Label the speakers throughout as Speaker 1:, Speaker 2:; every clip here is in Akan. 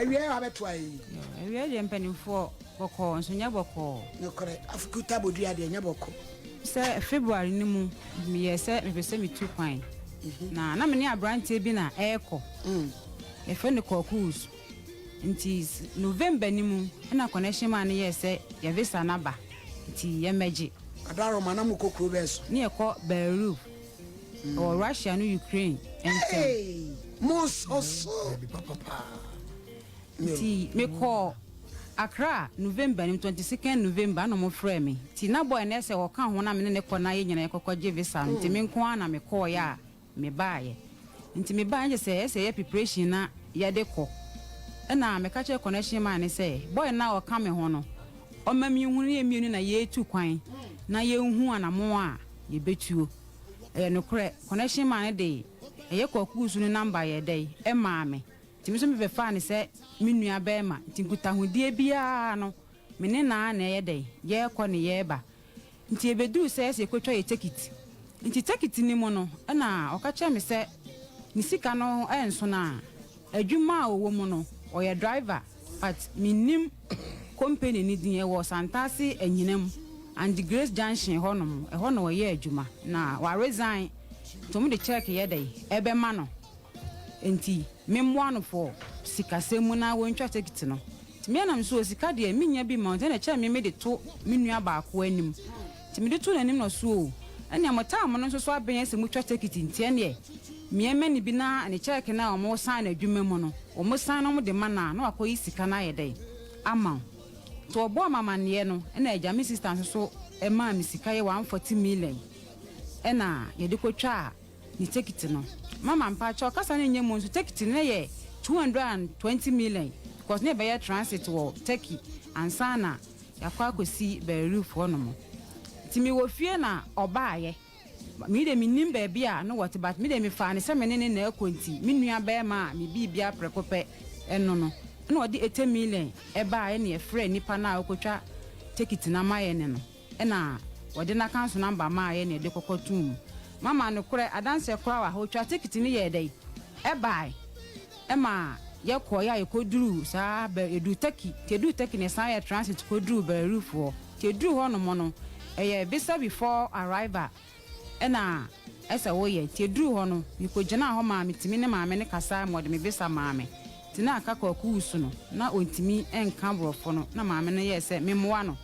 Speaker 1: Ewia abetwai.
Speaker 2: Ewia de mpanimfo boko nso nya boko.
Speaker 1: No correct. Afukuta bodua de nya boko.
Speaker 2: Se February ni mu me yese me pese me tu kwan. Na me ne abrante bi na eko. Efe ne kokus. Nti November ni mu na connection man yese ya visa na ba. Nti ye meje.
Speaker 1: Adaro manam kokro beso.
Speaker 2: Ni eko Beirut. Or Russia no Ukraine.
Speaker 1: Hey! Mososo. Papa.
Speaker 2: Nti me call Accra November 22nd November no mo frɛ me. Ti na boy na se wo ka ho na me ne kɔ na ye nyina yekɔkɔ visa. Nti me nko ana me call ya me baaye. Nti me baaye se ye preparation na ye de kɔ. Na me ka che connection man se boy na wo ka me ho no. O ma mi hu ne emienu na ye tu kwan. Na ye hu anamo a ye betuo. No kre connection man de ye kɔkusu no number ye dey e ma me. Ti me so me be fa ne se me nua be ma ti nkuta hodie bia no me ne na ye dey ye kɔ ne ye ba nti ebedu se kwetwa ye ticket nti ticket ni mo no na oka che me se ni sika no enso na adwuma owo mu no oye driver but minim company ni din e wo Santasi anyinam and the Grace Junction honom e hono ye adwuma na wa resign to me the check ye dey ebe ma no enti memmoano for sikasemu na wontwa ticket no timi anam so sika de minya bi ma na cha me de to menua ba ko anim timi de to nanim no so ene amota am no so so aben ase mutwa ticket ntie ne miema ni bi na ne check na omo sign adwuma mu no omo sign no de mana na akoyi sika na ye dey ama to obo mama ne no ene agya me sister so e ma me sika ye 140 million ena ye de kotwa ni ticket no mama mpacho kasa ne nyemu nso ticket ne ye 220 million because ne be transit wo Turkey ansana yakwa akosi Beirut fo no mo timi wo fie na obaaye mi de minim ba bia no what but mi de mi fa ne se me ne na akonti mi nua ba ma mi bibia prekope eno no na odi 80 million e baaye ne e frɛ nipa na akotwa ticket na maye ne no na wode na kanso number maaye ne de kokotum mama no kure adanse kura wa ho twa ticket ni ye dai e bai e ma ye ko ya ye koduru sa be edu Turkey ne sa ya transit koduru Beirut fo ke duru ho no mo no e ye visa before arrival e na esa wo ye te duru ho no mi ko gina ho ma mitimi ne ma me ne kasa mo de me visa ma me ti na aka ko kuusu no na ontimi enka brofo no na ma me ne ye se me moa no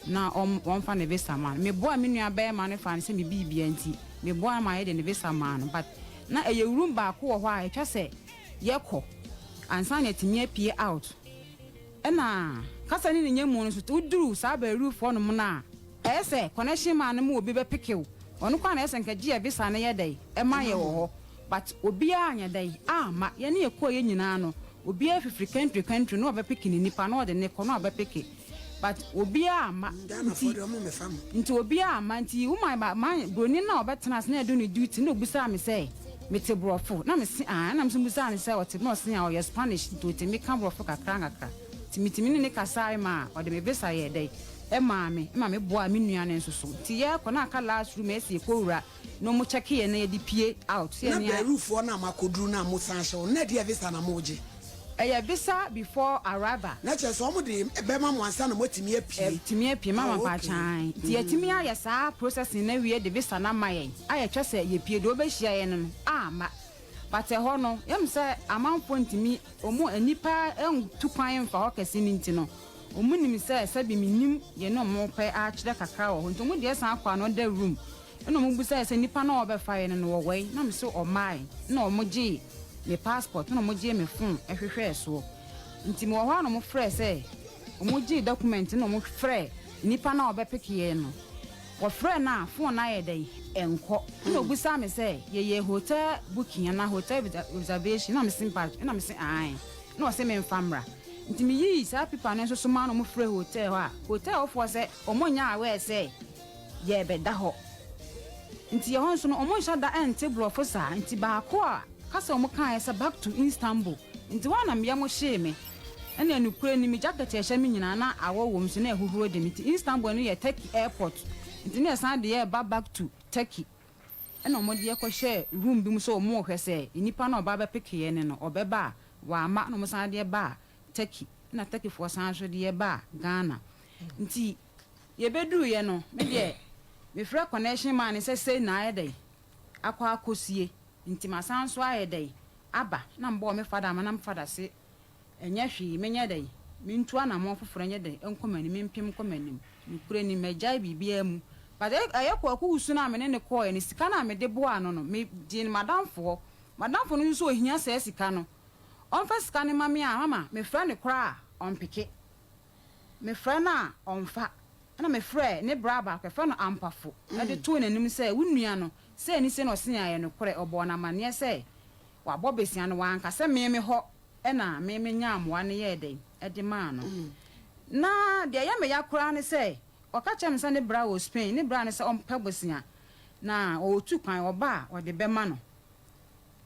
Speaker 2: na on fa ne visa ma me boa me nua ba ma ne fa ne se me bibia nti me boa ma ye de ne visa man but na eye room ba ko ho a etwa se ye kɔ ansa na timi apie out na kasa ni nyemu no so uduru sa ba rufo no na ese connection man mu obi be pikiw ono kwa na ese nka gia visa na ye dai e ma ye wo ho but obi anya dai ma ye ne ekɔ ye nyina no obi afifri country no oba pikini nipa no de ne kɔ no oba piki but obi ma nti obi ma nti woman ba man broni na obetena se na do ne duty na obusa me say mete brofo na me se na me so busa ne say wote no se ya Spanish to te me ka brofo kakra timitimi ne kasai ma o de me visa ye dai e ma me boa me nua ne nsoso ti ye ko na aka last room esi ko wura no mo check ye na ye di pie out se
Speaker 1: ne ya rufo na makoduru na mo san hye na de visa na moje
Speaker 2: eya visa before arrival
Speaker 1: na che so mo de be ma mo ansa na motimi apie
Speaker 2: timi apie mama pa chan ti yetimi aye sa processing na wie de visa na mayen aye twa se ye pie do be hia ye no ma but ho no yem se amanfo ntimi omo anipa entu kwan mfa ho kase ni ntino omo nim se bi minim ye no mo pe a kire kakra wo nto mo de san akwa no da room eno mo bu se nipa na obefa ye no wo wei na me so o mai na o mo gi me passport no mo gi me phone ehwehwe so nti mo ho no mo frɛ se o mo gi document no mo frɛ nipa na obepeke ye no wo frɛ na phone na ye dai enko no bu sa me se ye hotel booking na hotel reservation na me sympathy na me se no se me mfamra nti me yi sa pipa no so ma no mo frɛ hotel ha hotel ofo se o mo nya awe se ye be da ho nti ye ho so no o mo nsa da ente blofo sa nti ba ko a kasa o mo kan se back to Istanbul nti wana me ya mo hye me ene anukure ni me jacket e hye me nyina na awo wo mso na ehuhuro de nti Istanbul no ye Turkey airport nti ne san de ye back to Turkey ena mo de ko hye room bi mu so mo hwese nipa na oba be peke ye ne no obeba wa ama no mo san de ba Turkey na Turkey for sanso de ba Ghana nti ye bedu ye no me de me frɛ connection man say na ayedai akwa akosie nti masanso ayedai aba na mbo me fada ma na mfada se enye hwi menye dai mintu ana mo foforo enye dai enkomani mempem komani nkure ni megya bibia mu but ayekwa akusu na me ne ko ni sika na me de bo ano no me din madamfo no nso ohia se sika no onfa sika ne mame a mama me frɛ ne kora onpeke me frɛ na onfa na me frɛ ne braba ka frɛ no ampafo e de to nanim sɛ wunua no sɛ ni se no se aye no kore obo na mane sɛ wa bobesia no wanka sɛ me ho e na me nya amoa ne ye den e de ma no na de ya me ya kora ne sɛ oka chem sɛ ne bra wo Spain ne bra ne sɛ ompa bosia na o tu kwan oba o de bema no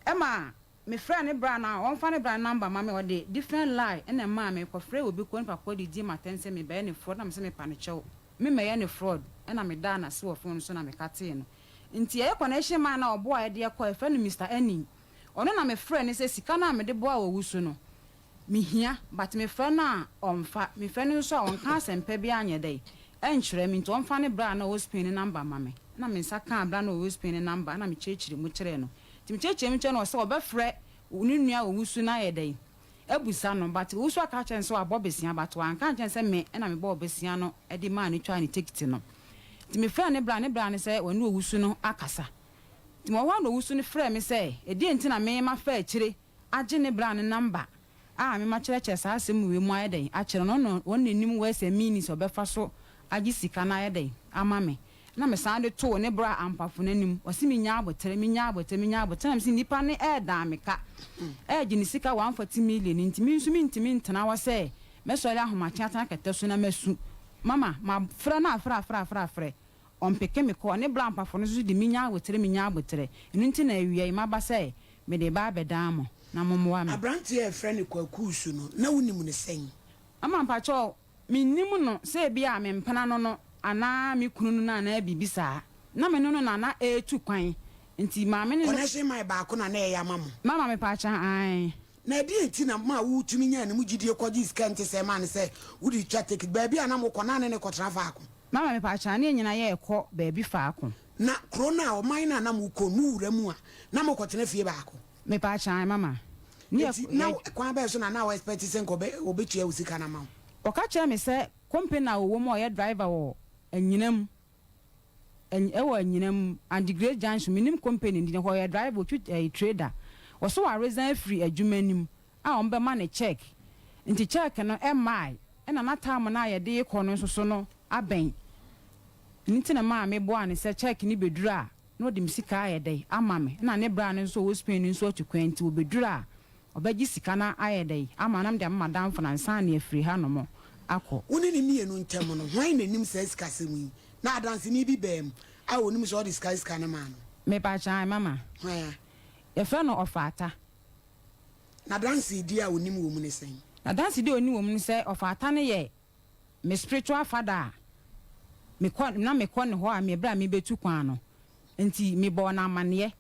Speaker 2: ema me frɛ ne bra na onfa ne bra number ma me o de different line ena ma me ko frɛ obi ko npa ko di matense me be ne fraud na me sɛ me pa ne chew me me ye ne fraud ena me da na se wo phone so na me kate no nti ye connection man na obo a de ko e frɛ no Mr. Enin ono na me frɛ ne sɛ sika na me de bo a wo so no me hia but me frɛ na onfa me frɛ no so a onka sempa bi anye dai enkyerɛ me nti onfa ne bra na wo Spain number ma me na me nsa ka bra na wo Spain number na me kyekire mu kyerɛ no ti me kyekire mu kyerɛ no sɛ obɛfrɛ uni nua wo wusu na ye dai ebusa no but wusu aka kyɛn so abobesia but wanka kyɛn sɛ me na me bo obesia no e de ma ne twa ne ticket no ti me frɛ ne bra ne sɛ woni wo wusu no akasa ti mo wa no wusu ne frɛ me sɛ e die nti na me ma fa akyire agye ne bra ne number a me ma kyerɛkyerɛ saa asɛm we mu aye dai a kyerɛ no won nanim we sɛ minis obefa so agye sika na aye dai ama me na me san de to ne bra ampafo nanim osi me nya abotere na me nipa ne da me ka gye ne sika 140 million nti me nso me ntimi ntena wa se me so le ahoma kyata kete so na masu mama ma fra na fra ompeke me ko ne bra ampafo no so de me nya abotere enu nti na awia ma ba se me de ba beda mo na momwa me
Speaker 1: abranti e frɛ ne kwakusu no na wonimu ne sen
Speaker 2: ama mpacho me nim no se bia me mpana no ana me kunu no na bibisa na me no na etu kwan nti maame ne
Speaker 1: connection my ba ko na e ya mama
Speaker 2: mama me pa cha ai
Speaker 1: na di enti na ma wu tumi nya ne mu gidie kwaji skant se ma ne se wudi twa take ba bia na mo kona ne ko tra fa ko
Speaker 2: mama me pa cha ne nyina ye ko ba bi fa ko
Speaker 1: na krona o man na mo ko mu wura mu a na mo ko tena fie ba ko
Speaker 2: me pa cha mama
Speaker 1: ni na kwa ba so na we expect se ko be obetua usika na ma
Speaker 2: o ka cha me se company na wo mo ye driver wo anyinam ewo anyinam and the great junction minim company ndi ho ye driver trader wo so wa resign free adwumanim a on be ma ne check nti check no mi na time na ye de ko no so no aben nti na ma me bo an se check ni bedura no de msika aye dai ama me na ne bra no so wo Spain nso atwekwanti wo bedura obagi sika na aye dai ama nam de madam for na nsan na free ha no mo akọ
Speaker 1: woni ni mienu ntem no hwan na nim se sika semu na adanse ni bi bam a wonim so the sky na man
Speaker 2: me ba chan mama
Speaker 1: hwan
Speaker 2: e fe no ofata
Speaker 1: na danse di a wonim wo mu ne sen
Speaker 2: na danse di oni wo mu ne se ofata ne ye me spiritual father me ko ne ho a me bra me betu kwan no nti me bo na amane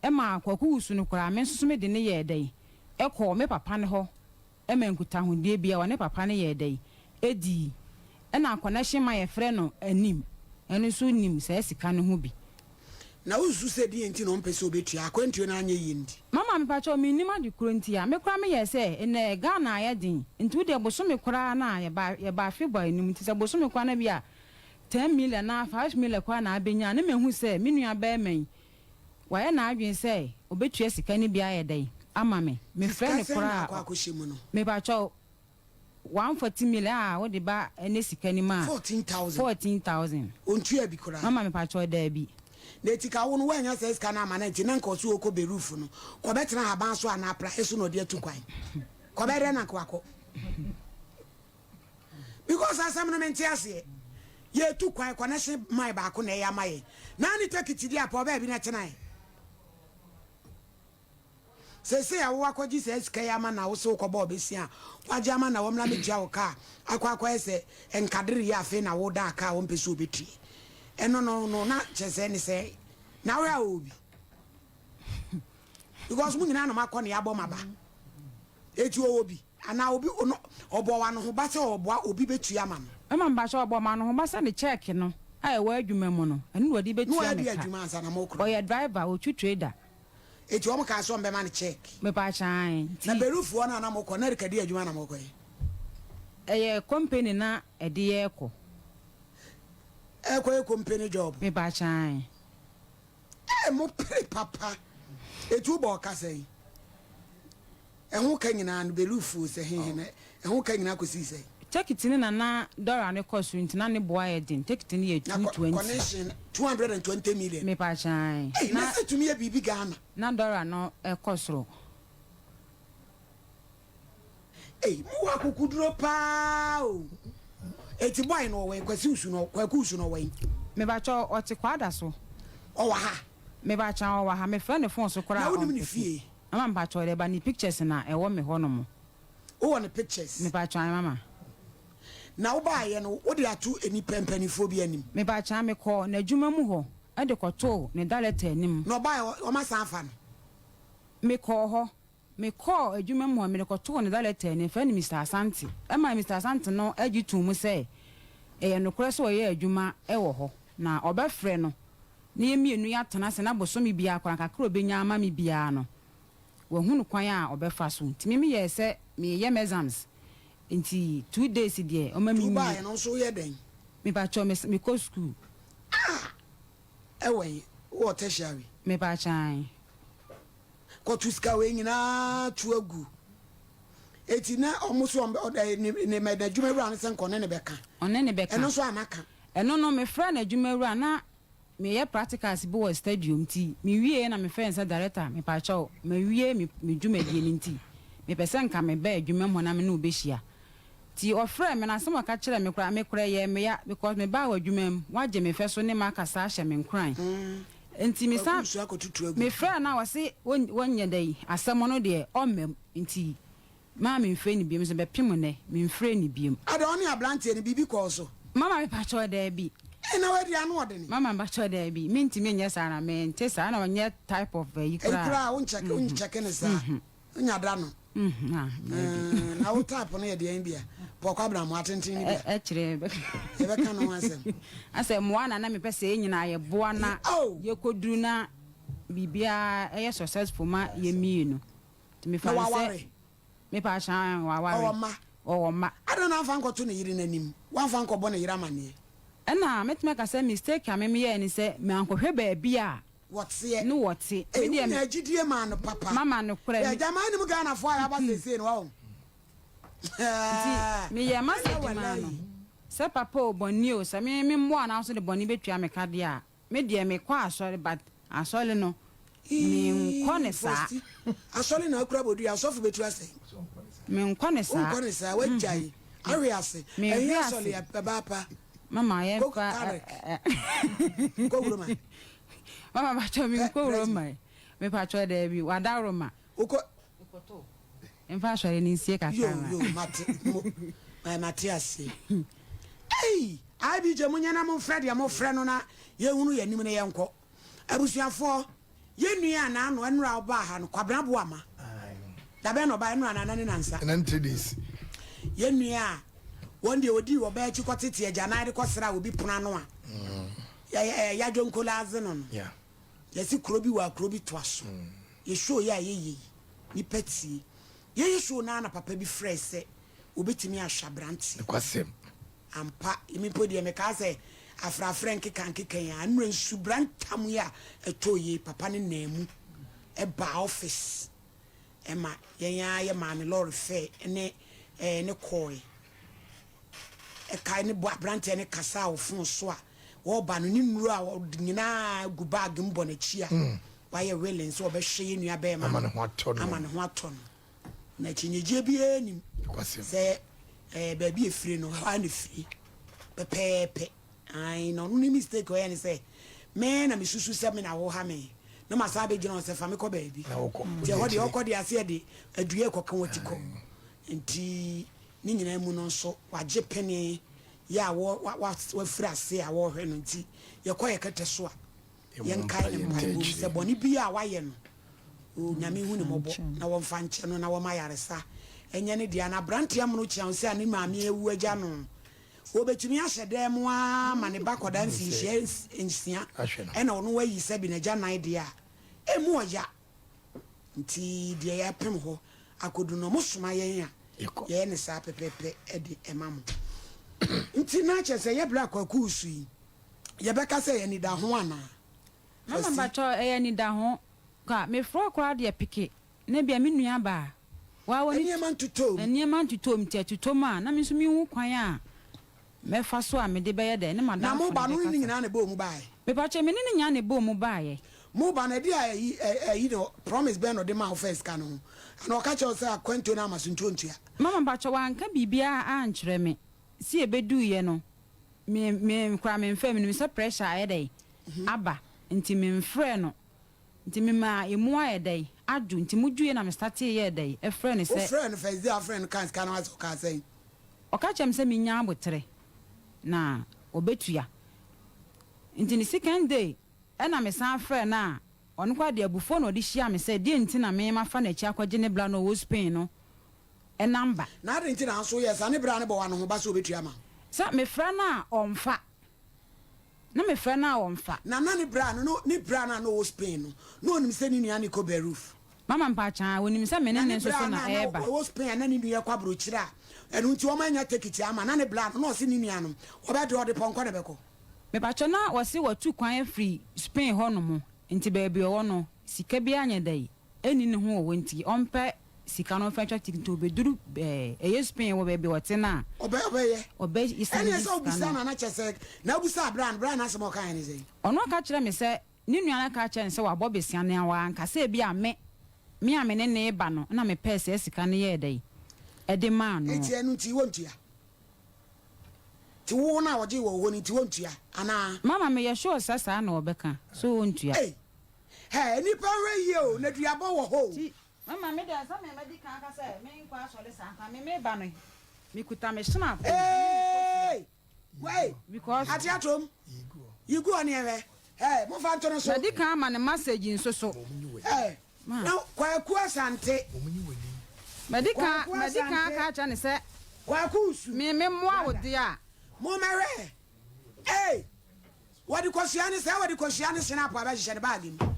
Speaker 2: e ma kwaku usu no kora me nso me de ne ye dai e ko me papa ne ho e ma nkuta ho die bia wa ne papa ne ye dai edi na connection my friend no anim eno so nim se sika no ho bi
Speaker 1: na usu se di enti no mpese obetua akwantuo na anya yindi
Speaker 2: mama me pa cho me nim ade kuro nti a me kura me ye se ene Ghana ya din nti de boso me kura na ye ba afi boy nim nti se boso me kura na bia 10 million na 5 million kwa na abenya na mehu se me nua ba men wa ye na adwen se obetua sika ni bia ye dai ama me friend kura me pa cho 140 million what the ba ene sika ni ma 14,000
Speaker 1: ontua bi kura
Speaker 2: mama me pa cho da bi
Speaker 1: na etika wo no wanya se sika na ma na nti na nka so oko be roof no ko betena haban so ana pra eso no de atukwan ko be re na kwako because asam no menti ase ye tukwan connection mai ba ko na ya mai na ni takiti dia pa ba bi na tena se ya wo akwaji se sika ya ma na wo so ko ba obesia waje ama na wo mla megia wo ka akwa ese enkadiri ya afi na wo da ka wo mpese obeti eno no na chese ni se na we obi because mu nyina no makọ na ya bo maba eti obi ana obi obo wa no ho ba se obo obi betua ma no
Speaker 2: mama mba so obo ma no ho ba se ne check no ai wa adwuma mu no enu wodi betua me ka
Speaker 1: no adwuma ansa na mo kro
Speaker 2: oye driver o tu trader
Speaker 1: eti o mo ka so mbe ma ne check
Speaker 2: me pa chan
Speaker 1: na berufu ona na mo ko na rekadi adwuma na mo ko
Speaker 2: eye company na ede ye ko
Speaker 1: e company job
Speaker 2: me pa chan
Speaker 1: mo pre papa eti u bo ka sei ehun ka nyina no berufu se hehene ehun ka nyina ko si sei
Speaker 2: take it in na dollar ne cost ntina ne boa edin take it in ye 220
Speaker 1: connection 220 million
Speaker 2: me pa chan
Speaker 1: na se tumi e bibi Ghana
Speaker 2: na dollar no cost ro
Speaker 1: mo wa kukuduro pa o eti boy no we kwasi usu no kwaku usu no we
Speaker 2: me ba cho oti kwada so
Speaker 1: o wa ha
Speaker 2: me ba cha o wa ha me friend the phone so kora
Speaker 1: na woni fie
Speaker 2: ama ba cho de ba ni pictures na e wo me ho no mo
Speaker 1: o won pictures
Speaker 2: me ba cha mama
Speaker 1: na wo ba ye no wo de atu eni pempanifo bi anim
Speaker 2: me ba cha me ko na adwuma mu ho e de ko to ne daleta anim
Speaker 1: no ba o ma san fa no
Speaker 2: me ko ho me ko adwuma mu ho me de ko to ne daleta anim fa ni Mr. Asante e ma Mr. Asante no agitu mu se e no kore so ye adwuma e wo ho na obefre no na yemienu ya tana se na bosomi bia akwa kakra obenya ama me bia no wo hunu kwan a obefa so ntimi me ye se me ye exams nti 2 days die o ma mi
Speaker 1: ba no so ye den
Speaker 2: me ba cho me ko school
Speaker 1: e we wo tertiary
Speaker 2: me ba chan
Speaker 1: ko tuska we nyina tu agu eti na omuso ne me da dwuma wura ne se nkone ne beka
Speaker 2: one ne beka
Speaker 1: eno so amaka
Speaker 2: eno no me fra na dwuma wura na me ye practicals bi wo stadium ti me wie na me friend say director me pa cho me wie me dwuma die ni ti me pese nka me ba dwuma mo na me no obehia ti ofre me na sem ka kire me kra ye me ya because me ba wa dwuma m waje me fe so ne ma kasa ahye me nkran enti me sa me friend na wase wonye dai asem no de o mem enti ma me mfre ni biem so be pim ne me mfre ni biem
Speaker 1: ada oni ablante ni bibi ko so
Speaker 2: mama me pa cho da bi
Speaker 1: na wadi anu ode ni
Speaker 2: mama ba cho da bi minti me nya sa na me nte sa na onye type of
Speaker 1: ikra won check ne sa nya da no na wo type no ye de an bia pokwa abra mo atenten ni bia
Speaker 2: e kire
Speaker 1: be ka no
Speaker 2: asem mo ana na me pese nyina ye boa na ye koduru na bibia e successful ma ye mienu ti me fa se me pa chan wa o ma
Speaker 1: ada na fa nkoto ne yiri nanim wa fa nkobo ne yira mane
Speaker 2: na metime ka say mistake am me ye ni say me ankohwe ba bia
Speaker 1: wotse
Speaker 2: no wote
Speaker 1: me dey na agidie ma no papa
Speaker 2: mama no kura
Speaker 1: ya jama ni mu Ghana fo ya ba sese no wa
Speaker 2: me ye ma se di ma no se papa oboni o se me mo ana so de boni betua me ka de a me dey me kwa asori but asori no me nkone sa
Speaker 1: asori na akura bodu asofu betua se
Speaker 2: me nkone
Speaker 1: sa wajai awe ase eyi asori ya papa
Speaker 2: mama ye fa
Speaker 1: ko guruma
Speaker 2: mama ba cho mi ko guruma me pa cho de bi wada roma
Speaker 1: uko
Speaker 2: to en fa so ni sie kaka
Speaker 1: yo mate my Matias ai bi je munya na mo Fred ya mo frɛ no na ye hunu ya nim ne ye nko abusuafo ye nua na ano enura oba ha no kwabra bo ama da be no ba enura na nane nansa
Speaker 3: na Cedis
Speaker 1: ye nua won de odi wo ba chi kwotete agya na de kwosra obi puna no a ya jonkola azeno no
Speaker 3: yeah
Speaker 1: yesi krobi wa krobi toaso ye show ya ye ni peti ye show na papa bi frese obetimi ahwa branti
Speaker 3: kwasem
Speaker 1: ampa imi podi me ka se afra frank kan ya anu nsu brantam ya etoye papa ne namu e ba office e ma ye ma ne lord fe ne ne koi e kai ne bo branti ne kasa ofun so a wo ba no ni nuru a nyina gu bag mbo na chia wa ye willing so obehwe ye nua be ma
Speaker 3: amane ho aton
Speaker 1: na chinyeje bi enim
Speaker 3: kwasem
Speaker 1: se ba bi efire no ha ne firi pepepe ai no ni mistake o ya ni say me na me susu se me na wo ha me na masa be gina se fa me ko ba bi je ho de okọ de ase de adue ko kan watiko nti ni nyina mu no so waje pene ya wo fira ase a wo hwe no nti ye ko ye kete so a ye nkai ne mpa se boni bi a wa ye no o nyame hu ne mobo na wo mfa nche no na wo mayaresa enye ne dia na brantia mu no chianse ani maame ewu agya no obetumi ahyede mu a ma ne bakoda mfihye ensia ena ono wayi sebi na gya nan dia emu oya nti dia ya pem ho akodu no musoma yen a ye ne sa pepepe edi emamu nti na chese ye bra kwaku su yi ye beka se ye ni da ho ana
Speaker 2: mama bacho ye ni da ho ka me fro kwa de pike na bia me nua ba wa woni eniema ntutom ti atutom a na me so mi hu kwan a me fa so a me de beye de ne madam
Speaker 1: na mo ba no ni nyina na bo mu bae
Speaker 2: me bacho me ni nya ne bo mu bae
Speaker 1: mo ba na dia you know promise ben no de ma first ka no na o ka che o say akwanto na amasuntu ntua
Speaker 2: mama bacho wa nka bibia a nkyere me si ebedu ye no me kwa me mfa me so pressure ayedai aba nti me mfre no nti me ma emu ayedai adu nti muduye na me start ye dai e frɛ ne sɛ
Speaker 1: o frɛ no first day friend kan ska na wa ka say
Speaker 2: o ka chem sɛ me nya abotre na obetua nti ni second day ɛna me san frɛ na ɔno kwa de abufo na ɔde hia me sɛ die nti na me ma fa na chi akɔgye ne bla no wo Spain no enamba
Speaker 1: na de nti na so yes ani bra ne bo wa no ho ba so obetua ma
Speaker 2: sa me frɛ na ɔmfa na me frɛ na ɔmfa
Speaker 1: na ne bra no ni bra na no wo Spain no no onim sɛ ni nua ne ko beruf
Speaker 2: mama mpacha wonim sɛ me ne so so na eba
Speaker 1: wo Spain na ni nua kwa bro kyira enu nti o ma nya tekiti ama na ne bra no ɔse ni nua no oba de ɔde pɔnkɔ ne bɛkɔ
Speaker 2: me pacha na wɔse wɔtu kwan free Spain hɔ no mo nti baabi ɔwɔ no sika bi anya dai eni ne ho wɔ nti ɔmpɛ sika no fetwa tikiti obeduru eye Spain wo baabi wɔte na obe
Speaker 1: isani eni so busa na kyese na busa brand asem ɔkan ne sei
Speaker 2: ɔno ka kyerɛ me sɛ ni nua na ka kyerɛ ne sɛ wabɔ besia ne awa anka sɛ bi a me ne ba no na me pɛ sɛ sika ne yɛ dai ɛde ma no
Speaker 1: enti enu nti wontua ti wo na wɔgye wo ni ti wontua ana
Speaker 2: mama me yɛ sure sasa na ɔbɛka so wontua
Speaker 1: nipa we ye o na duabɔ wɔ ho
Speaker 2: mama me da sa me medi kan ka sɛ me nkwa asɔle sanka me ba no me kuta me snap
Speaker 1: wait because atiatom yigu oni ewe mo fa ntono so
Speaker 2: medi kan ma ne message nso so
Speaker 1: na kwaku asante
Speaker 2: medi kan ka cha ne sɛ
Speaker 1: kwaku su
Speaker 2: me moa wo de a
Speaker 1: mo mere wadi kwasiane sɛ wadi kwasiane snap aba hye ne bag mu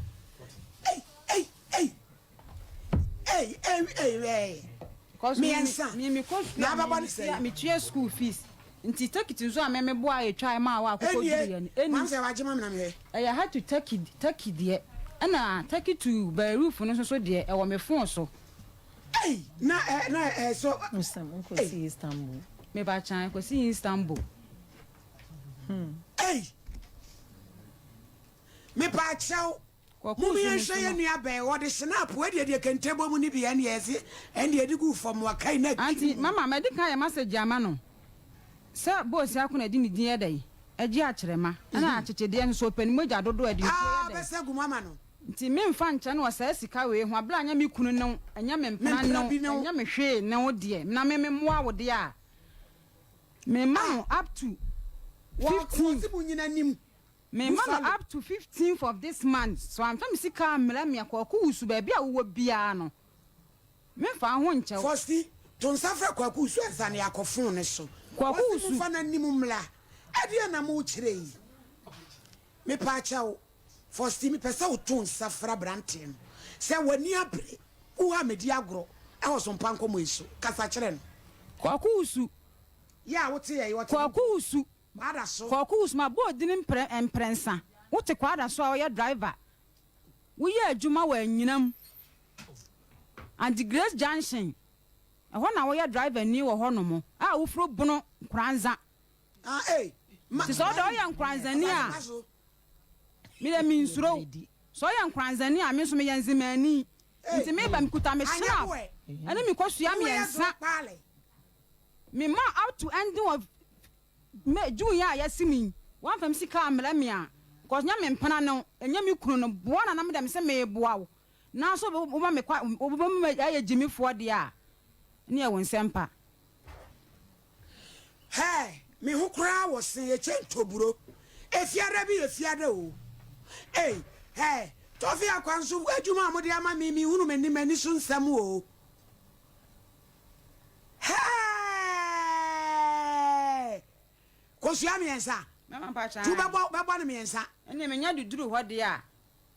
Speaker 2: me
Speaker 1: na baba ne say
Speaker 2: me tue school fees nti take it nso a me boa e try ma wa akoko dure ne
Speaker 1: eni say wa gema me na me
Speaker 2: I had to take it there ana take it to by roof no so there e wo me phone so
Speaker 1: na so
Speaker 3: Musam ko si Istanbul
Speaker 2: me ba chan ko si Istanbul
Speaker 1: me pa chao mumi enhwe ye nua be wo de snap we de kentebo mu ni bi ene yesi ene de gu fom wa kai na
Speaker 2: anti mama me de kan ya message ama no se boss akuna di ni din yedai agi a kyerema ana akyekye de nso pani mogya dodo adi
Speaker 1: yedai be se gu mama no
Speaker 2: nti me mfa nche no sa sika we ho abla anya me kunu no anya me mpana no anya me hwe ne wo de na me moa wo de a me ma up to
Speaker 1: 15
Speaker 2: me man up to 15th of this month so I'm trying to see ka mra me akwaku usu ba bia wo bia no me fa ho nche
Speaker 1: first to nsafra kwaku usu esa ne akofon ne so
Speaker 2: kwaku usu
Speaker 1: fa na nim mla ade na mo kire yi me pa cha wo first me pesa wo to nsafra brantin se wani abre wo ha medi agro e wo so mpa nkomo isu kasa kire no
Speaker 2: kwaku usu
Speaker 1: ya wo te ye wo
Speaker 2: kwaku usu
Speaker 1: ada so
Speaker 2: kwaku usu ma bo din emprensa wo te kwada so a wo driver wo ye adwuma wa anyinam and the Grace Junction e ho na wo ye driver ni wo ho no mo a wo fro bono kranza ti so do ye kranza ni a mi le min suro so ye kranza ni a mi so me ye nzimani nti me ba mi kuta me snap ani mi kwasua mi ensa me ma out to ending of me June ya simi wan fam sika amla me a cause nya me mpana no enya me kunu no boa na me dem se me boa wo na so wo ma me kwa wo ba me ya jimifo de a ne ya won sempa
Speaker 1: me hu kra wo se ye chentoburo efiada bi efiada o tofi akwanso adwuma amode ama mi hunu mani so nsam o Hey! Kosia miensa.
Speaker 2: Mama pacha.
Speaker 1: Tu bebo ne miensa.
Speaker 2: Ene menya duduru hɔ de a.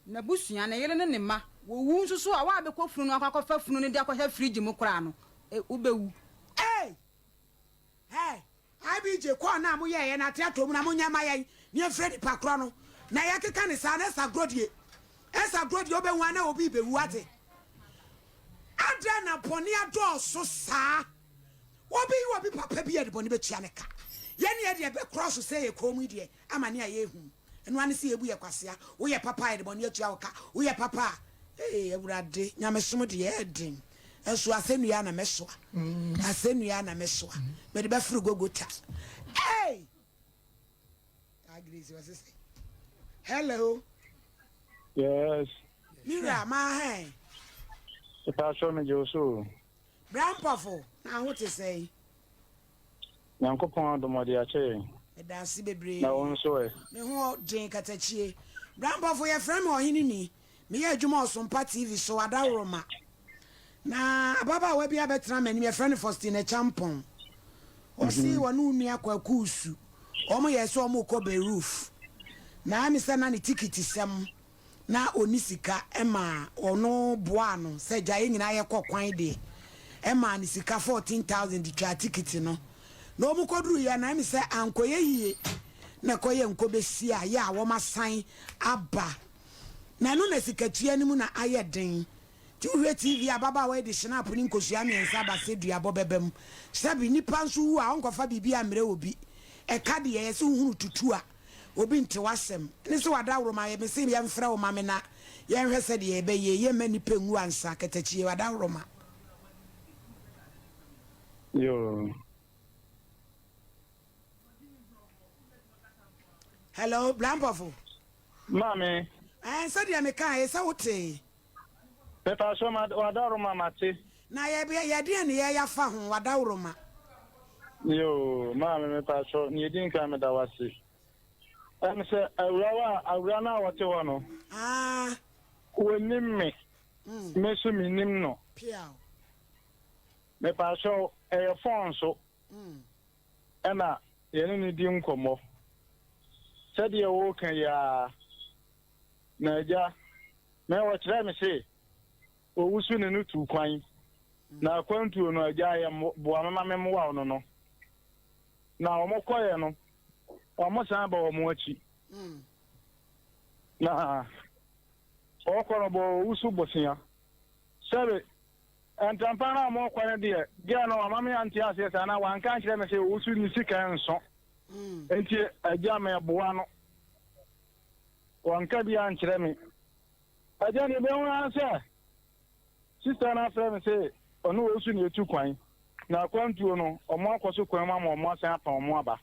Speaker 2: Na busua na yele ne ma. Wo wu nsusu a wa be kɔ funu no akɔ fa funu ne de akɔ ha fridge mu kra no. Ubewu.
Speaker 1: Hey! Hey! IBJ ko na mo ye na teato mu na mo nyama ye. Ni Freddy Pakro no. Na ya keka ne sa na sa grodie. Esa grodie obewu na obi bewu ate. Adra na poni ado so sa. Obi papa bi e de boni be tua ne ka. Ye ne ye de be cross say e komu de amane aye hu. Eno ane se ebu ye kwasea. Wo ye papa e de boni atua wo ka. Wo ye papa. Ewurade nyamesom de ye din. Eso asenua na mesoa. Asenua na mesoa. Me de be furu gogota. Hey! Agree was say. Hello.
Speaker 4: Yes.
Speaker 1: Mira ma hey.
Speaker 4: The pastor me Josu.
Speaker 1: Grandpafo, na what to say?
Speaker 4: Nyankopon adomode ache.
Speaker 1: E dansi bebre.
Speaker 4: Na won so e.
Speaker 1: Me ho den katachie. Grandpafo ye frame ohini ni. Me ye adwuma SOMPA TV so adawroma. Na ababa wa bia betra mani me friend Faustina Champon. O si wonu nua kwakusu. Omo ye so omo ko be roof. Na mi se na ni ticket sem. Na onisika ema ono boa no se jaye nyina ye kokwan de. Ema ni sika 14,000 di twa ticket no. Na omo koduru ya na mi se ankoye hie. Na koye nkobesi a ya wo masan aba. Na no na sika tua ni mu na aye den. Ti uhwe TV ababa we de snap ni nkosua miensa ba se dua bobebem. Sabi nipa nso hu a onkofa bibia amre obi. E ka de ye se hunu tutu a obi nte wasem. Ni se wada woroma ye me se ye mfra wo mame na ye hwe se de ye be ye mani pengu ansa ketachie wada woroma.
Speaker 4: Yo.
Speaker 1: Hello, Blampofo.
Speaker 4: Mami.
Speaker 1: Said ya me kan e se wote.
Speaker 4: The pastor wadaro mate.
Speaker 1: Na ye be ye de ne ye yafa ho wada woroma.
Speaker 4: Yo, mami me pastor ni din kan me da wase. Em se awura na wote wo no.
Speaker 1: Ah.
Speaker 4: Wonim me. Me so minim no.
Speaker 1: Piao.
Speaker 4: Me pastor e phone so. Ena ye ni di nkomo. Said ye wo kan ya na ja me wo kire me se owusu ne no tu kwan na kwantu no aja ya boa mama me mo wa no na omokoye no omo san ba omo achi na okoro bo owusu bosia sebe antampana mo kwane de ge no mama me anti ase sana wan kan kire me se owusu ni sika enso enti aja me boa no wan ka bi an kire me aja ni be won ase sister na friend say onu osu na etu kwan na kwantuo no omo akoso kwan ma omo asan apa omo aba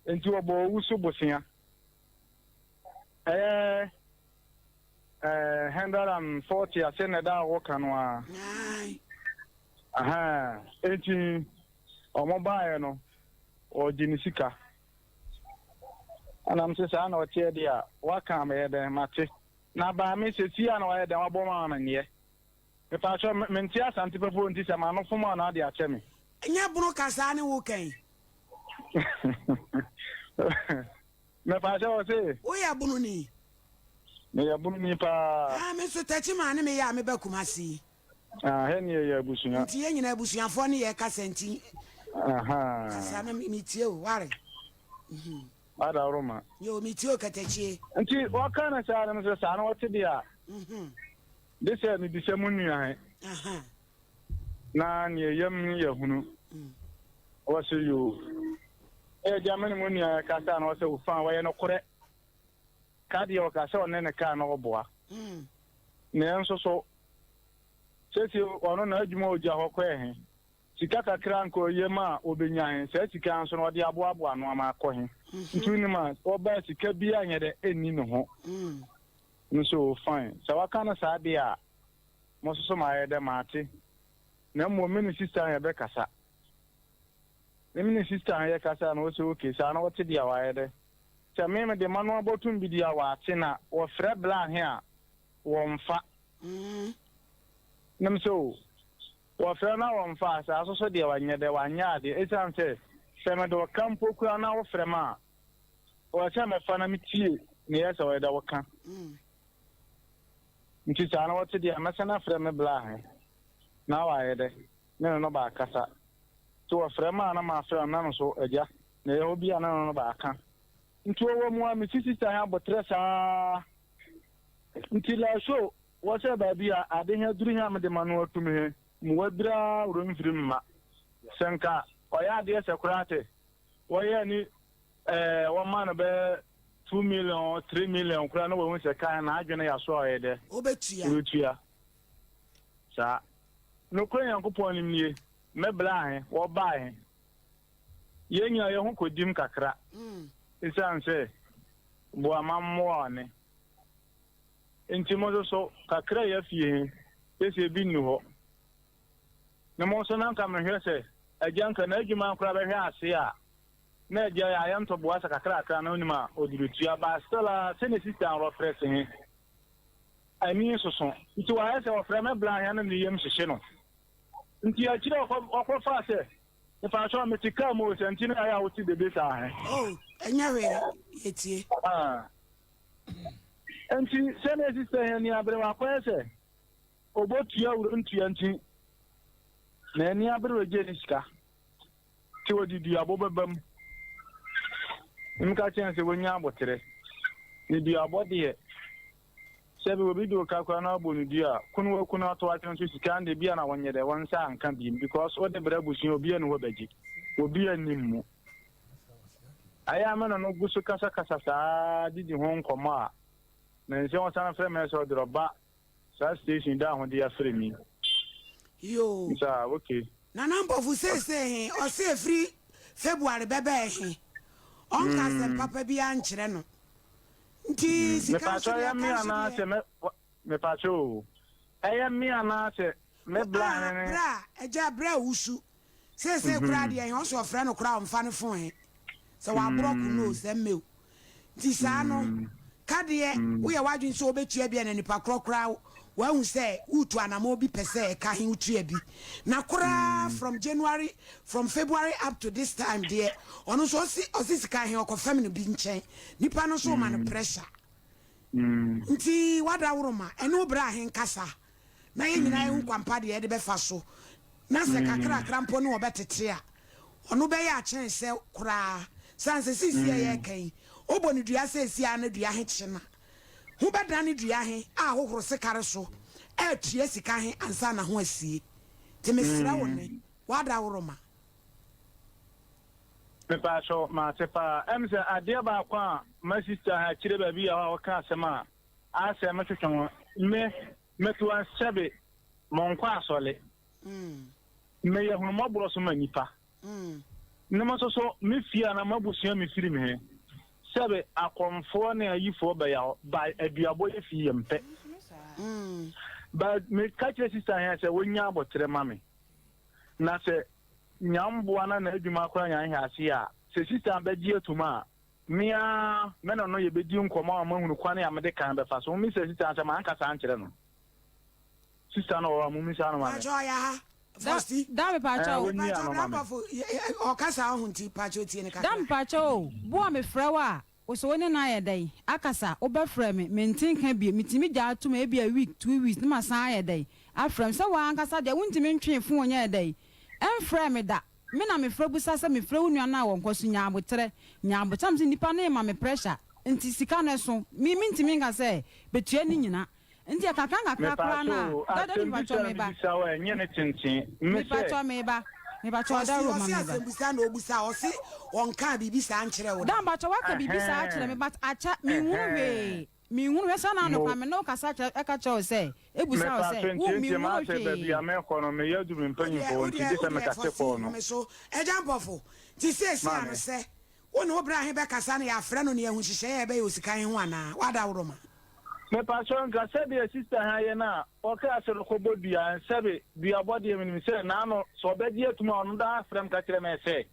Speaker 4: enti obo wusu bosia 140 ase na da wo kanu a aha enti omo baaye no o jinisika anam se sa na o tie dia wa ka me de mate na ba me se tia na wa de wa bo ma na ne me pa so menti asante pepo nti se ma no foma na de ache me
Speaker 1: nya bunu kasa ni wo kan
Speaker 4: me pa so se
Speaker 1: wo ya bunu ni
Speaker 4: me ya bunu ni pa
Speaker 1: me so tachi ma ne me ya me ba kumasi
Speaker 4: he ni ya busunya
Speaker 1: nti ye nyina busuafo ne ye kasa nti
Speaker 4: aha
Speaker 1: kasa na mi tie o ware
Speaker 4: ada roma
Speaker 1: yo mi tie o katachi
Speaker 4: nti wa kana sa na se sa na wote dia this is the dissemunu ya na ne yam ya hunu o se yo jamani munu ya kasa na o se ufan wa ye no kore kadi o kasa o ne ka na oboa ne nso so sesi ono na adwuma oja hokọ ehe sika kakra nko yema obenyan se sika nso no de aboabo ano ama akọ he ntuni ma oba sika bia nyede eni no ho nso fine sa waka na sa bia mo so ma yede mate na mo mini sister ya be kasa mini sister ya kasa na o se okay sa na wote dia wa yede se me de manu abotum bi dia wa ate na wo frɛ bla he a wo mfa nem so wɔfrɛ na wɔmfa asa aso so deɛ wanyɛ dɛ wanyɛ ade ɛsiane sɛ sɛ mede wɔka mpo kura na wofrɛ m a wɔsɛ mɛfa na metie ne yɛ sɛ wɔyɛ dɛ wɔka nti saa na wɔte deɛ mɛsɛ na frɛ me bla he na wayɛ dɛ ne no baakasa nti wɔfrɛ m a na maafrɛ na no so agya na ɛyɛ hɔ bi a na no baaka nti wɔwɔ mu a mesisi sa he abɔtrɛ saa nti la so wɔsɛ baabi a ade he aduru he a mede ma no atum he muwabira urumfiri mma senka oya de se kurate woye ni woma no be 2 million 3 million kura no wo se kan na adwene ya so oyede obetua sa no kwen yankopon ni nie mebla he wo ba he yenya ye ho kodim kakra isan se bo amammo ne enti mo so kakra ya fie ese bi nu ho na mo so nan ka mehwe se agyanka na adwuma nkora bɛhwɛ ase a na agya ya ayɛntɔ boa sa kakra kakra na onima odirutua ba stella sene sister ro press he ani soso nti wa ayɛ sɛ wɔfrɛ me bla ya na ne yam hyehye no nti akyire ɔkɔfa sɛ ifa so metika mo se nti na ya woti bebe sa he
Speaker 1: enya we yetie
Speaker 4: nti sene sister he ni abere wa kwɛ sɛ obotua wuro ntua nti na ni abere je ni sika ti wodi abobabam nka chance wonya abotere ni di abode sebe obi do kakwa na abonu dia kunu kunu ato atun so sika nde bia na wonye de wonsa anka bi because what the brabusi obi anu ho baji obi animu aya amana no gusu kasa kasa saa didi ho nkomo a na nse won san frɛ me so droba sa station da ho dia frɛ mi
Speaker 1: yo
Speaker 4: sa okay
Speaker 1: na number fu say o say free February bebe he on ka se papa bi ankyere no nti sika so
Speaker 4: ya mi ana se me pacho eya mi ana se me bla ne
Speaker 1: bra eja bra wusu say kura de he o so frɛ no kura omfa ne fon he so wa broku no se mew nti sa no kade wo ye wadwin so obetua bia na nipa krokra wahu say utu anamo bi pese ka hin utua bi na kura from February up to this time there ono so osi ka hin okofam no bi nchen nipa no so ma no pressure nti wada woroma ene obra hin kasa na ye nyina ye kwampa de ye de befa so na se kakra krampo ne obetete a ono be ya chen se kura sanse sisi ye kan oboni dua sesi a na dua he chena hu bedane dua he a hohoro sekare so etua sika he ansa na ho asie te mesra woni wada woroma
Speaker 4: me pa so ma te pa emse ade ba kwa ma sister ha kire ba bi a ka asema a se me twetwon me to ansebe mon kwa asole me ye hu mo bro so manipa ne mo so me fia na mabusia me firi me he sebe akomfo na ayifo ba ya ba aduabo ye fi yempe but me catch sister here say wonya abotre mame na se nyambo ana na adwuma akora nya ahia ase a se sister ba gi atuma mia me no ye bedi nkoma ma hunu kwane ya mede kan be fa so mi se sister anta ma anka sa ankyere no sister no wa mu mi sa no ma
Speaker 2: da me pacho
Speaker 1: o kasa ahunti pacho tie ne kaka
Speaker 2: da me pacho bo me frewa so woni na ayedai akasa obefrɛ me mentin ka bi mitimi gya ato ma bi a week 2 weeks na masan ayedai afrɛm sɛ wa ankasa de wontimi ntwe fo onya ayedai ɛmfrɛ me da me na me frɛ busa sɛ me frɛ wonua na wɔ nkɔso nya abotam sɛ nipa na ma me pressure nti sika no so mi ntimi nka sɛ betua ni nyina nti akaka kra na da ni pacho me ba
Speaker 4: nye ne tintin
Speaker 2: me pacho me ba me ba cho da ro ma me ba
Speaker 1: busa na obusa o si on ka bibi sa ankyere wo
Speaker 2: da ba cho wa ka bibi sa ankyere me ba acha mi hunu we sa na no pa me no ka sa e ka cho se e busa o se wo mi hunu
Speaker 4: we ba bia me ko no me yadu mi mpanyin fo nti de se me ka se ko no
Speaker 1: me so e jampofo ti se anu se wo no bra he be kasa na ya frɛ no ne ya hu hyehyɛ ya be osika he ho ana wada woroma
Speaker 4: me passion ga sebe sister ha ye na o ka se ko bodua sebe dua body mi se na no so be die tuma on da frem ka kire me se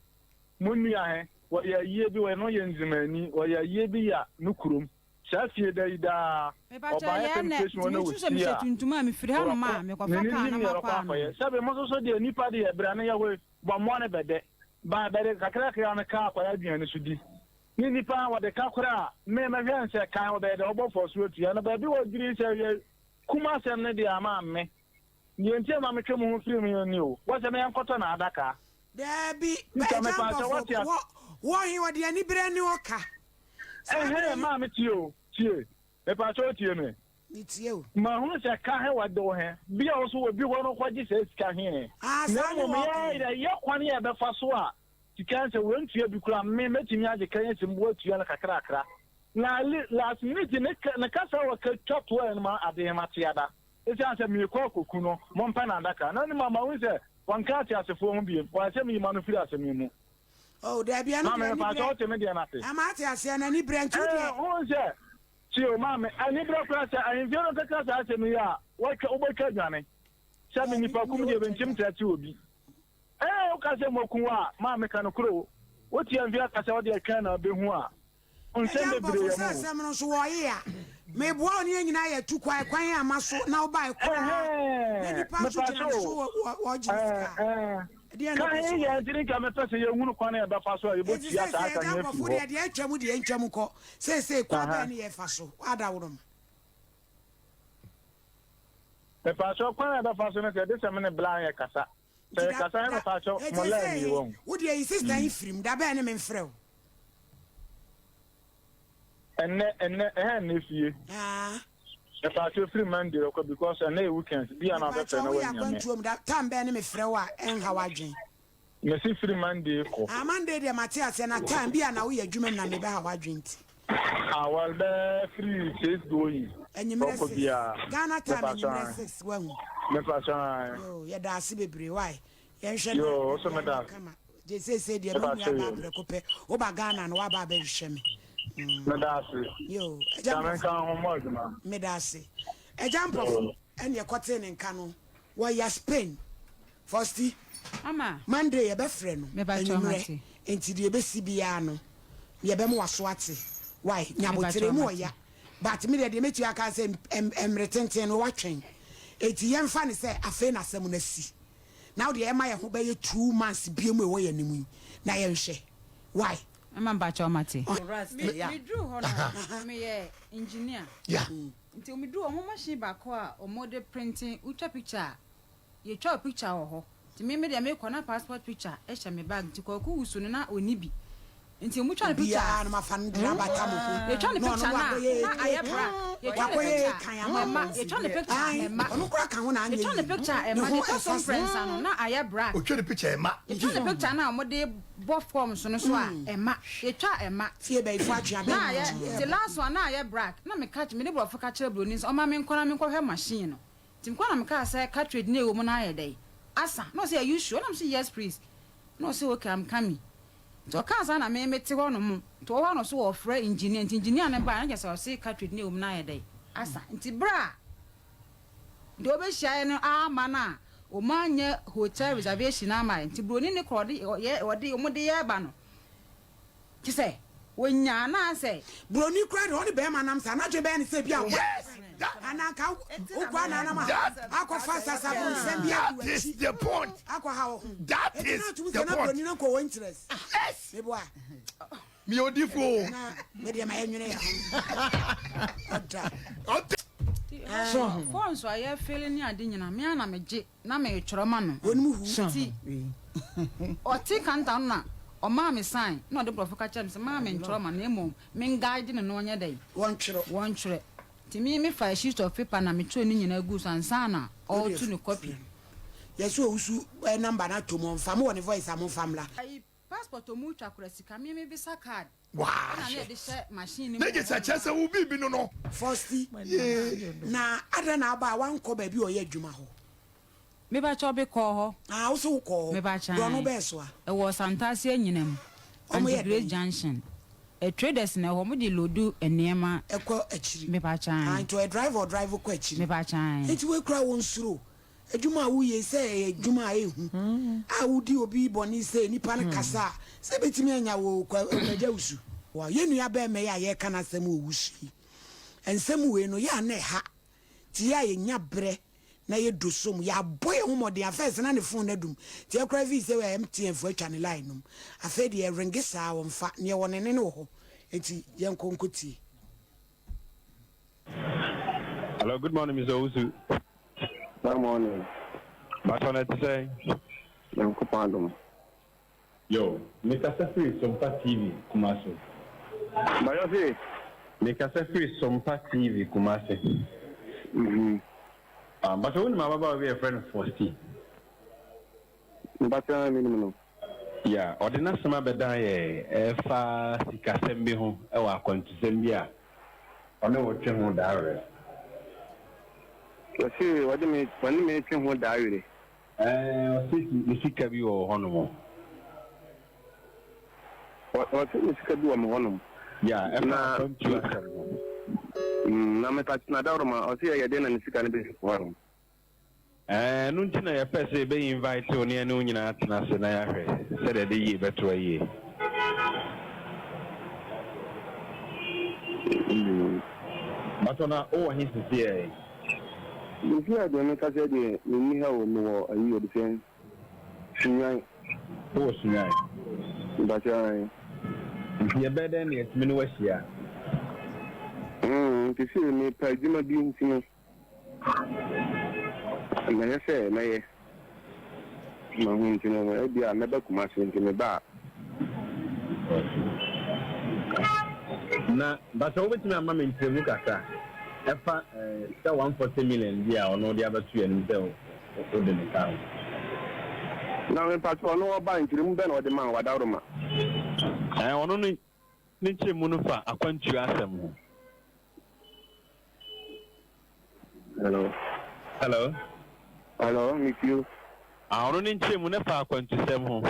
Speaker 4: munua he wo ya yie bi we no ye nzimani wo ya yie bi ya nukurum Chafie da
Speaker 2: Oba penetration no we see a tuntuma me firi ha no ma me kwa fa ka na makwa
Speaker 4: sabe mo so de nipa de ebra na ya we bo mo ne bede ba bede kakra ka na ka kwa aduane so di ni nipa wa de ka kora me ma hwan se kan wo de obo for so tu ya na ba bi wo diri se kuma sem ne de ama me ni entie ma me twem ho firi me ni o wo se me yankoto na adaka
Speaker 1: Debi wo hi wo de ani bre ni oka
Speaker 4: ma me tie me pa so tie me
Speaker 1: ni tie o
Speaker 4: ma hu se ka he wa do he bi o so bi wo no kwaji se sika he
Speaker 1: sa
Speaker 4: mo me ya kwani ya be fa so a sika se wo ntua bi kura me metimi age kan se mbo atua na kakra akra na last minute ne ka sa wa ka twato en ma ade ma tiada ese ase mi ko koku no mo mpa na adaka na ni mama hu se wan ka ti asefo hu bi wa se mi ma no firi ase mi mu
Speaker 1: oh de bia no
Speaker 4: me pa so te me de na te
Speaker 1: amati ase na ni bre ntu de
Speaker 4: hu se tio mama ani bre kura se ani vi no ka sa ase mi ya wa ka oboka dwane sabe ni pa kum de benchim tati obi o ka se mo kunwa mama ka no kuro o ti an vi aka se o de kan na be hu a on se be bre ya
Speaker 1: mo se mo so wo ye a me bo oni nyina ya tu kwan amaso na wo bai kwa na ni pa so ti so wo jisika
Speaker 4: kan ya diri ka me pese ye hunu kwan ya ba fa so ye bo ti ata aka nye fi ho
Speaker 1: de atwamu de ntwamu ko se kwa ba ni ye fa so ada worom
Speaker 4: me pa so kwan ya ba fa so ne de se me ne blan ya kasa se kasa ya fa so mo la ni wo
Speaker 1: wo de yi sister yi frim da ba ne me mfrew
Speaker 4: ne fie if I feel free Monday because I know weekends be another friend away from
Speaker 1: that time be me frewa en hawadwen
Speaker 4: me see free Monday ko
Speaker 1: Monday de Matthias na time be na we adwuma na me be hawadwen ti
Speaker 4: well be free says going
Speaker 1: Ghana time enyimre 6 wan
Speaker 4: me passion
Speaker 1: yo ya da ase bebre why yen hwe
Speaker 4: yo so me da
Speaker 1: je say de no ya ba bre ko pe wo ba Ghana na wa ba be hwe me
Speaker 4: Medasi.
Speaker 1: Yo,
Speaker 4: Jamen kan homework ma.
Speaker 1: Medasi. Example, and your cotton and cano. Why ya Spain? Firstly,
Speaker 2: Ama.
Speaker 1: Monday a be friend.
Speaker 2: Me ba chomati.
Speaker 1: Enti de be sibiano. Ye be mo waswati. Why? Nyabotere mo ya. But me de metu aka say emretenten no watwen. Eti ye mfa ne say afa na asem na si. Now the ema ye ho be ye 2 months biemu e wo ye nimu. Na ye nhwe. Why?
Speaker 2: Ama ba chomati.
Speaker 3: Me
Speaker 2: drew hono. Me ye engineer.
Speaker 3: Yeah.
Speaker 2: Nti me drew o machine ba ko a o mode printing ultra picture. Ye twa picture ho. Nti me de me kona passport picture e hye me bag nti ko ku usu no na oni bi. Nti mu twa picture
Speaker 1: na mafan dra bata mo.
Speaker 2: Ye twa picture na ayebra. Ye twa picture kan ama. Ye twa picture ema.
Speaker 1: Onu kura kan ho na anya.
Speaker 2: Ye twa picture ema. Ye twa some friends ano na ayebra.
Speaker 3: O twa picture ema.
Speaker 2: Ye twa picture na mo de bo form so no so a ema. Ye twa ema.
Speaker 1: Fie be ifu adua be.
Speaker 2: Na ye the last one na ayebra. Na me catch me de bro for catch broni so o ma me nkona me nkɔ hwɛ machine no. Tim nkona me ka say cartridge na ewo mo na ayedai. Asa no say are you sure? I'm say yes please. No say okay I'm coming. To kansa na me mete ho no mo to ho no so wo frɛ engineer na ba na just say cartridge na um na yedai asa nti bra de obehia no ama na o manye hotel reservation na ma nti broni ne kro de o mo de ye ba no ti say wonya na say
Speaker 1: broni kra de ho ne be ma nam sa na dwe be ne say bia anaka ukwa na na ma akwa fast sabun sem bia
Speaker 3: that is the point
Speaker 1: akwa ha
Speaker 3: that is the point
Speaker 1: broni no ko interest
Speaker 3: yes
Speaker 1: me boa
Speaker 3: mi odifo
Speaker 1: na me de ma enwene ya
Speaker 2: so phone so aye feeling ni ade nyina me ana meje na me tworoma no
Speaker 1: wonimu hu
Speaker 2: ti o ti kanta na o ma me sign na o de profika chem se ma me tworoma na emom me guide no no nya dai won twere ti me fa sheet of paper na me tro ni nyina gu sansa na all to ni copy
Speaker 1: yeso usu number na to mo fam woni voice am famla
Speaker 2: passport o mu twa kura sika me visa card
Speaker 3: wow
Speaker 2: na le de share machine ni
Speaker 3: me just chance wo bi no
Speaker 1: firstly na ada na aba wan ko ba bi o ye adwuma ho
Speaker 2: me ba cho be ko ho
Speaker 1: wo so ko
Speaker 2: me ba chan
Speaker 1: do no be so a
Speaker 2: e wo santase anyinam Great Junction e traders na ho mo di lodu enema
Speaker 1: e ko achiri
Speaker 2: me ba chan
Speaker 1: and to a drive ko achiri
Speaker 2: me ba chan
Speaker 1: enti we kura won suro adwuma wo ye say adwuma ehu a wudi obi boni say nipa na kasa se betimi anya wo kwaja usu wa ye nua be me ya ye kana sem owusu ensem we no ya na ha ti ya nya bre na ye dosom ya boy humode afes na ne phone na dum ti e kra vi se we MTN fo atwa ne line num afa de ringi saa wo mfa ne won ne wo ho enti ye nkonkoti.
Speaker 5: Hello, good morning, Mr. Usu.
Speaker 6: Good morning.
Speaker 5: What I wanted to say? Yo, Mr. Sefri, SOMPA TV, Kumasi.
Speaker 6: Mayosi.
Speaker 5: Mr. Sefri, SOMPA TV, Kumasi. But I want my Baba be a friend of Fosti.
Speaker 6: But minimum.
Speaker 5: Yeah, ordinary summer bedaye, Efa Sikasembi home, Ewa Contisembia. I know what you want to
Speaker 6: see what do you mean when you make him diary?
Speaker 5: The Sikabi or Honomo.
Speaker 6: What is Kabu on Honum?
Speaker 5: Yeah,
Speaker 6: Namadorma, or see again and Sikan be one.
Speaker 5: Nuntina, a person be invited to near Nunia at Nasanaya, said a day better a year. But on our own, he's here.
Speaker 6: If you are the make us say we need have more a year defense. Senior,
Speaker 5: oh, senior.
Speaker 6: But
Speaker 5: if you're better than it's Minuasia.
Speaker 6: To see me, Pajima being seen. And I say, may my home to know, I never come out into me back.
Speaker 5: Now, but over to my mamma in Temuka. Efa 140 million dia or no the other two and they'll hold in the account.
Speaker 6: Now in fact no about to remove or the man without a man.
Speaker 5: I only need to munufa a quench you ask them. Hello,
Speaker 6: meet you.
Speaker 5: I only need to munufa a quench you them home.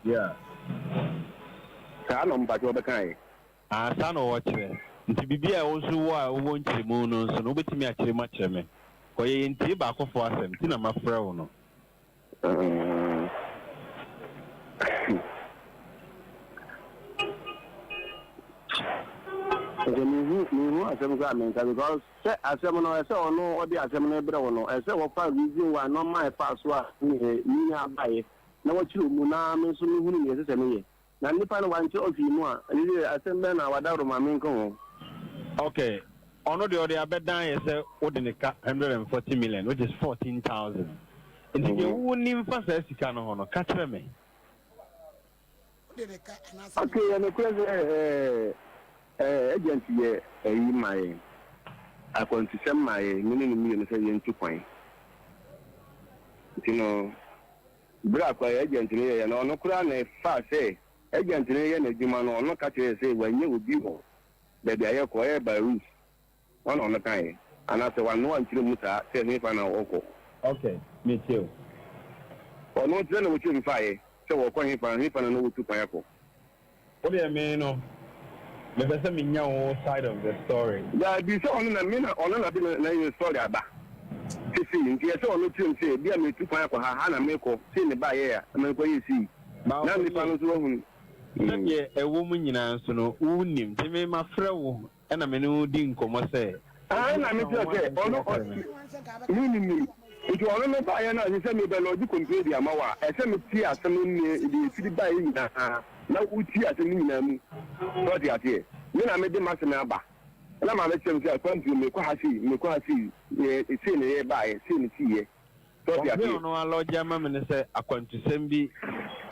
Speaker 5: Yeah.
Speaker 6: Salom but what kind?
Speaker 5: Ah, son or watch it. To be also won't you moon so nobody me actually much of me. For you in tea back of us and Tina Mafrono.
Speaker 6: Because I said, I saw no what the assembly brono. I said, what part reason why not my password me by no what you Munam so who is me. Now, if I want to offer more, I send men our daughter, my main come.
Speaker 5: Okay. On the other, I bet down is 140 million, which is 14,000. And you wouldn't even first as you can honor, catch me.
Speaker 6: Okay, and the question agency, my I want to send my minimum million 2 points. You know, Black agency, and on no crown, fast say. Agent and Juma no catch say when you would be home. That they are acquired by rules. One on the kind. And after 1 kilometer, tell me for now.
Speaker 5: Okay, me too.
Speaker 6: Or no general with you fire. So we're calling for him and no to Payako.
Speaker 5: What do you mean? No, there's a mean side of the story.
Speaker 6: Yeah, be so on a minute or not a story about. See, yes, all the team say, be a me to Payako, Hannah Mako, seen the by air, and then you see. Now the panels wrong.
Speaker 5: A woman in answer, no, who named Timmy Mafro, and a menu didn't come say.
Speaker 6: I'm not say, oh no, meaning if you want to buy another, send me the logic compare the Amawa, I send me tea as some the city by now we tea as a minimum. What you are here? When I made the master number, and I'm a little come to Mekasi, it's in a by, seeing it. So you
Speaker 5: know, our Lord German and say, I want to send me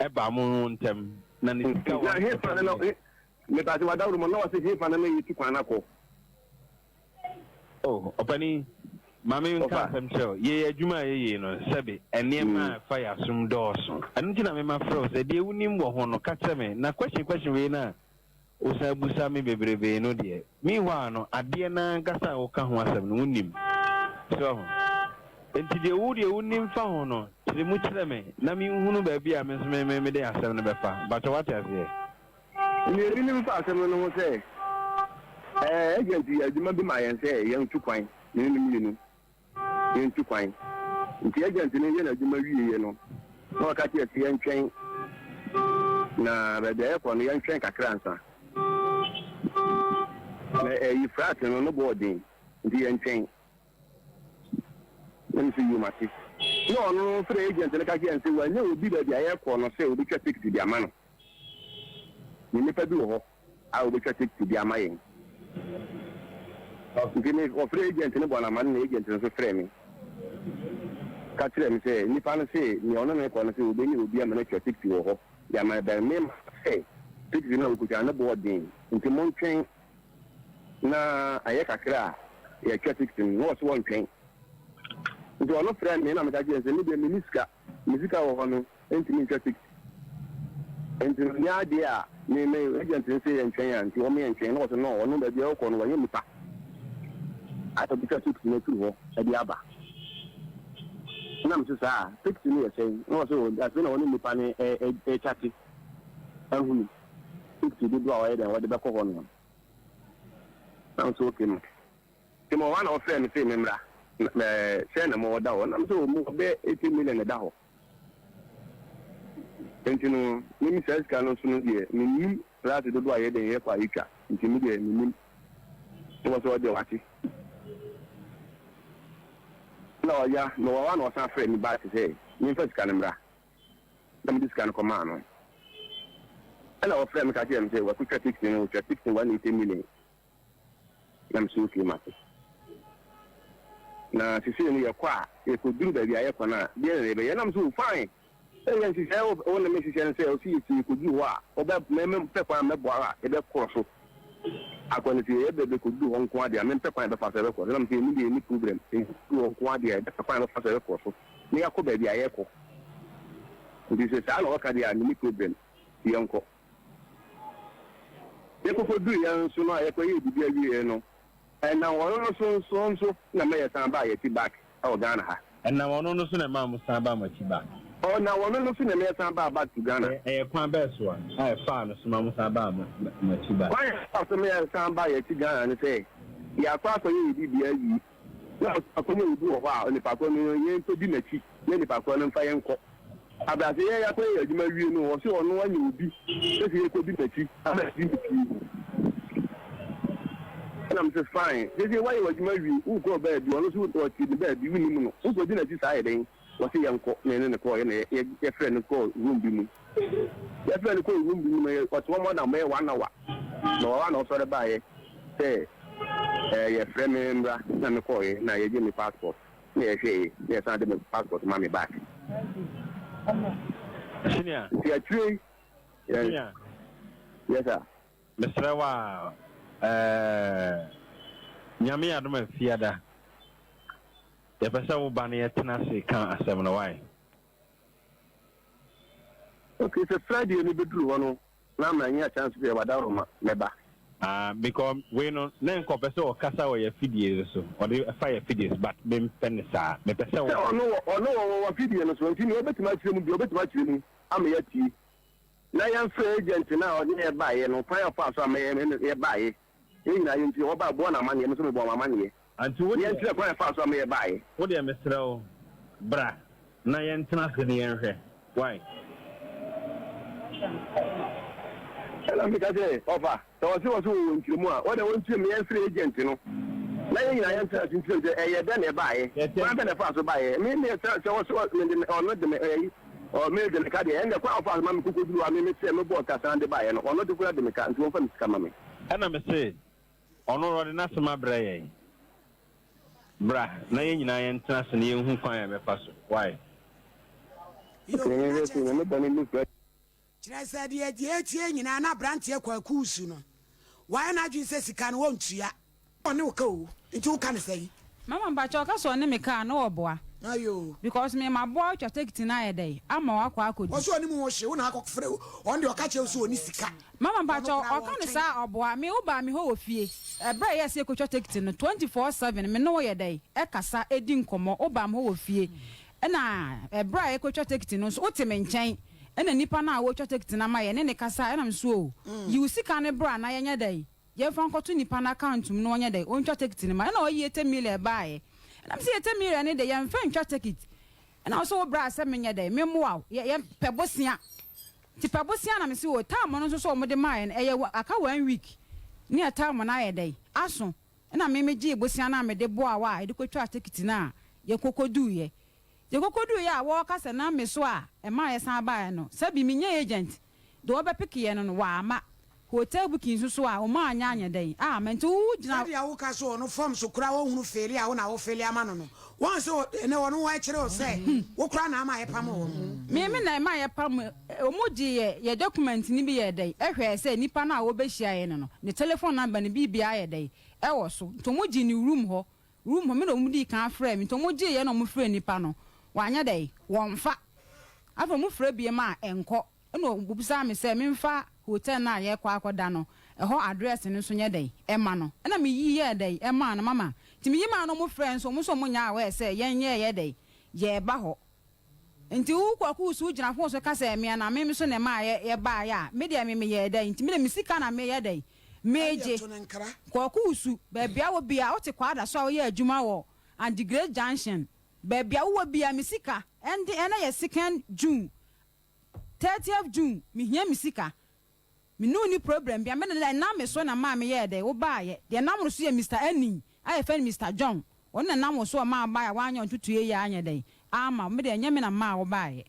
Speaker 5: a bamontem. Oh, Opani, Mammy can't tell. Ye, Juma, you know, Sabi, and near my fire some doors. And didn't my froze, a dear wouldn't want catch me. Now, question, we now. Usa Busami baby, no dear. Meanwhile, no, a dear Nagasa or Kahwasam, Unim. So, until the wood you wouldn't found no, the Muchame, Nami Hunu baby, I miss me, they are 7 befa. But what have you?
Speaker 6: You really pass them say. Agency, I remember my and say, young 2 coin, young 2 coin. The agent in Indian, you know, no catch a young train. na baabi a yɛkɔ no yɛntwɛn kakra nsa na ɛyi frat no bɔɔden nti yɛntwɛn ɛno so yumate na ɔno frɛ agent no ka kyerɛ sɛ wanyɛ obi baabi a yɛkɔ no sɛ wobɛtwa ticket de ama no ne nnipa bi wɔ hɔ a wobɛtwa ticket de ama yɛn nti ne ɔfrɛ agent no bɔ nama no na agent no so frɛ me ka kyerɛ me sɛ nnipa no sɛ nea ɔno ne kɔ no sɛ wobɛnya obi ama no atwa ticket wɔ hɔ de ama bɛn me ma sɛ ticket no a wɔkɔtwa no bɔɔden nti montwɛn na ayɛ kakra a yɛtwa ticket no na wɔ so wɔntwɛn nti ɔno frɛ me na meka kyerɛ sɛ medeɛ meni sika wɔ hɔ no ɛntimi ntwa ticket nti nyɛ adeɛ a me agent no sɛ yɛntwɛn a nti ɔmo yɛntwɛn na wɔ so no ɔno baabi a wɔkɔ no wɔnyɛ nipa atɔ bi twa ticket no afiri hɔ ɛde aba na mso saa ticket no yɛ sɛn na wɔ so afei na ɔne nipa no ɛkyate ahunu ticket dodo a ɔyɛ dɛn wɔde bɛkɔ hɔ no na nso oke no nti ma ɔwa na ɔfrɛ me sɛ me mmra sɛ na ma ɔda hɔ na mso ɔmu ɔbɛ 80 million ɛda hɔ nti no mimi saa sika no nso no deɛ menim rate dodo a yɛ dɛn yɛkɔ a yɛtwa nti me deɛ menim na wɔ sɛ ɔde wate na ɔya na wɔwa na ɔsan frɛ me baate sɛ memfa sika no mmra na mede sika no kɔmaa no ɛna wɔfrɛ me ka kyerɛ me sɛ wakotwa ticket no wɔtwa ticket 180 million na mso oke mate na sisi no yɛkɔ a yɛkɔduru baabi a yɛkɔ no a deɛ na yɛbɛyɛ nam so fine ɛyɛ nhyehyɛ wo na mehyehyɛ no sɛ ɔsi yɛsi yɛkɔduru hɔ a ɔbɛpɛ kwan mɛboa a yɛbɛkorɔ so akɔno sɛ yɛbɛbɛ kɔduru hɔ nko adeɛ a mempɛ kwan yɛbɛfa sɛ yɛbɛkɔ so nam sɛ ɛmu deɛ ɛni problem ɛkɔduru hɔ nko adeɛ a yɛbɛpɛ kwan yɛbɛfa sɛ yɛbɛkɔ so na yɛakɔ baabi a yɛkɔ nti sɛ saa na wɔka deɛ a neni problem yɛnkɔ yɛkɔkɔduru yɛn nso no a yɛkɔyɛ bibi awieɛ no ɛnam ɔno no so nso na mɛyɛ san ba yɛti back ɛwɔ Ghana ha
Speaker 5: ɛnam ɔno no so na ɛma mo san ba makyi back
Speaker 6: ɔna ɔno no so na mɛyɛ san ba back to Ghana
Speaker 5: ɛyɛ kwan bɛɛ so a ɛfaa no so ma mo san ba makyi back
Speaker 6: kwan yɛ so mɛyɛ san ba yɛti Ghana no sɛ yɛakɔ akɔyɛ bibi awie na akɔnyɛ obi wɔ hɔ a nipa kɔ no yɛntɔ di n'akyi na nipa kɔ no mfa yɛnkɔ abrase yɛakɔyɛ adwuma wie no wɔ so ɔno anyɛ obi sɛ yɛkɔ di n'akyi abɛsi n'akyi I'm just fine. This is why you who go bed, you also watch the bed, you know, who go dinner this side, was a young man in the car, and a friend called room beam. Your friend called room beam, but 1 hour. No one also buy say, your friend member, and the call, now you give me passport. Yes, I did my passport, mommy back.
Speaker 5: Senior,
Speaker 6: yeah, true. Yes, sir.
Speaker 5: Mr. Wow. Nyame adoma fiada yɛpɛ sɛ wo ba no yɛtena ase ka asɛm no wae
Speaker 6: okay sɛ Friday no bɛduru hɔ no na manyɛ chance bi ɛwada roma mɛba
Speaker 5: because we no na nkɔpɛ sɛ ɔkasa wɔ yɛ fidie so ɔde ɛfa yɛ fidies but mempɛ ne saa mepɛ sɛ
Speaker 6: ɔno wɔ fidie no so nti ne ɔbɛtumi akyerɛ mu bi ɔbɛtumi akyerɛ mu ama yɛtie na yɛmfrɛ agent na ɔde yɛbaeɛ no kwan yɛfa so ama yɛbaeɛ na yɛnti ɔba boɔ na amanneɛ nso mebɔ amanneɛ
Speaker 5: anti wo
Speaker 6: yɛnkyerɛ kwan yɛfa so ama yɛbaeɛ
Speaker 5: wo deɛ mesrɛ wo bra na yɛntena ase ne yɛnhwɛ why
Speaker 6: ɛna meka sɛ ɔfa sɛ wɔ se wɔ so wɔ nkyerɛmu a wɔde wɔnkyerɛ me yɛmfrɛ agent no na yɛn nyinaa yɛntena ase nkyerɛ sɛ ɛyɛ dɛ na ɛbaeɛ kwan bɛ na ɛfa so baeɛ me sɛ wɔ so ɔno de me ɛyi ɔme de me ka deɛ ɛnɛ kwan ɔfa so ma me kokɔduru a me sɛ mebɔɔ kasa de baeɛ no ɔno de kora de me ka nti wɔmfa me sika ma me
Speaker 5: ɛna me se ɔno ɔde n'asɛm abrɛ yɛn bra na yɛn nyinaa yɛntena ase na yɛnhu kwan a yɛbɛfa so why
Speaker 1: kyerɛ sɛ deɛ ɛtie nyinaa na aberanteɛ kwakuusu no wayɛ no adwene sɛ sika no wɔntua ɔne wo ka o nti woka ne sɛ yi
Speaker 2: mama mbakyɛ ɔka sɛ ɔne me kaa na wɔboa
Speaker 1: ayo
Speaker 2: because me maboa twa ticket na ayɛ dɛn ama wakɔ akɔdi
Speaker 1: ɔso ɔne mu wɔ hye wo na akɔfrɛ ɔne deɛ ɔka kyerɛ wo sɛ ɔne sika
Speaker 2: mama mbakyɛ ɔka ne saa ɔboa me wo ba me hɔ wɔ fie ɛbrɛ yɛ sɛ kɔtwa ticket no 24/7 me ne wo yɛ dɛn ɛkasa edi nkɔmmɔ wo ba me hɔ wɔ fie ɛna ɛbrɛ yɛ kɔtwa ticket no nso wote me nkyɛn ɛna nipa na wo twa ticket na ma yɛ ne kasa ɛna me so o yi sika ne bra na yɛnyɛ dɛn yɛmfa nkɔto nipa na account mu no ɔnyɛ dɛn ɔntwa ticket no ma ɛna ɔyɛ 80 million bae ɛna me sɛ 80 million ne de yɛmfa ntwa ticket ɛna wo so wo bra sɛ menyɛ dɛn me moa yɛ pɛ bosia ti pabosia na me se wo time no so mo de mine eye aka 1 week ni a time na ye dey aso na me meji bosia na me de bo awa e de kwatwa ticket na ye kokodu ye a wo ka se na me so a e ma ye san ba ye no sabi me nya agent de wo be pick ye no wa ama hotel booking so a o ma anya dey mento wo gina
Speaker 1: ya wo ka so no form so kura wo hunu feli a wo na wo feli ama no won se ne wo no wa kire o se wo kura na ama ye pam wo
Speaker 2: me na ma ye pam o moji ye document ni bi ye dey ehwe se nipa na wo be hia ye no ne telephone number ni bibia ye dey e wo so to moji ni room ho me no mu di kan frɛ me to moji ye no mo frɛ nipa no wanya dey won fa afa mo frɛ bi ma enko no bubisa me se me mfa hotel na ye kwa akoda no ho address ni so nye dey e ma no na me yi ye dey e ma no mama ti me yi ma no mo friends so mo so mo nya we se yen ye dey ye ba ho nti wo kwaku su gina fo so ka se me na me so ne ma ye ba ya me dia me ye dey nti me de misika na me ye dey meje kwaku su ba bia wo bia wo te kwada so ye adwuma wo and the great junction ba bia wo bia misika and na ye 2nd June 30th June me hia misika me no ni problem bia me na me so na ma me ye dey wo ba ye de na mo so ye Mr. Annie I friend Mr. John on na mo so ma ba ya wa anya ntutu ye anya dey ama me de nya me na ma wo ba ye